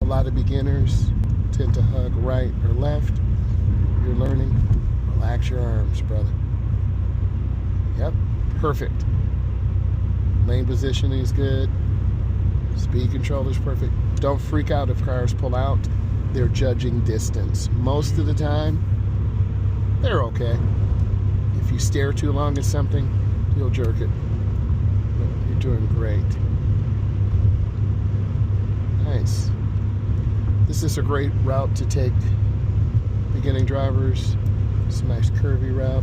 lot of beginners tend to hug right or left. You're learning. Relax your arms, brother. Yep, perfect. Lane positioning is good. Speed control is perfect. Don't freak out if cars pull out. They're judging distance. Most of the time, they're okay. If you stare too long at something, you'll jerk it. You're doing great. Nice. This is a great route to take beginning drivers. It's a nice curvy route.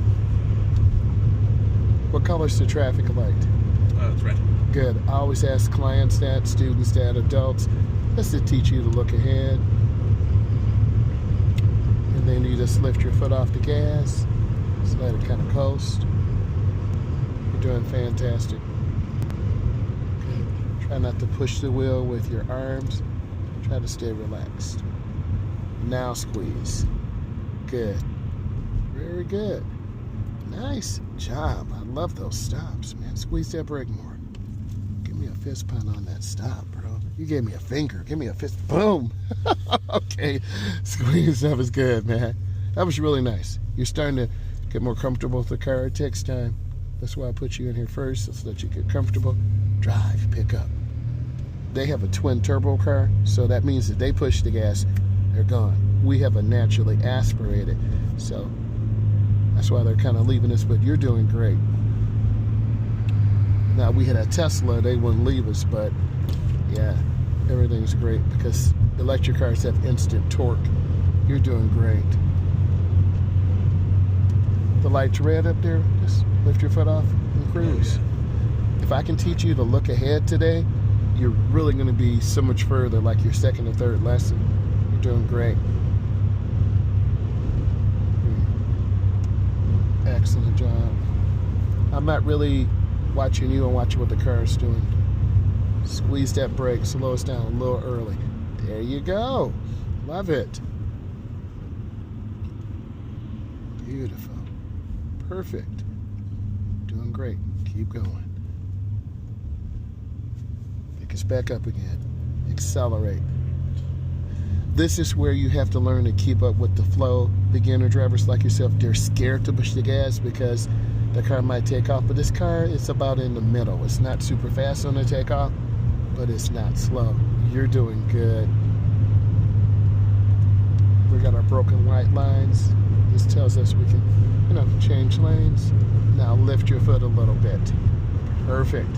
What color's the traffic light? It's red. Good. I always ask clients that, students that, adults. That's to teach you to look ahead. And then you just lift your foot off the gas. Just let it kind of coast. You're doing fantastic. Okay. Try not to push the wheel with your arms. Try to stay relaxed. Now squeeze. Good. Very good. Nice job. I love those stops, man. Squeeze that brake more. Give me a fist pump on that stop, bro. You gave me a finger. Give me a fist. Boom. Okay. Squeeze up is good, man. That was really nice. You're starting to get more comfortable with the car. It takes time. That's why I put you in here first, so that you get comfortable. Drive, pick up. They have a twin turbo car, so that means that they push the gas, they're gone. We have a naturally aspirated, so that's why they're kind of leaving us, but you're doing great. Now, we had a Tesla, they wouldn't leave us, but yeah, everything's great because electric cars have instant torque. You're doing great. The light's red up there, just lift your foot off and cruise. If I can teach you to look ahead today, you're really going to be so much further, like your second or third lesson. You're doing great. Excellent job. I'm not really watching you, I'm watching what the car is doing. Squeeze that brake, slow us down a little early. There you go. Love it. Beautiful. Perfect. Doing great. Keep going. Pick us back up again. Accelerate. This is where you have to learn to keep up with the flow. Beginner drivers like yourself, they're scared to push the gas because the car might take off. But this car is about in the middle. It's not super fast on the takeoff, but it's not slow. You're doing good. We got our broken white lines. This tells us we can, change lanes. Now lift your foot a little bit. Perfect.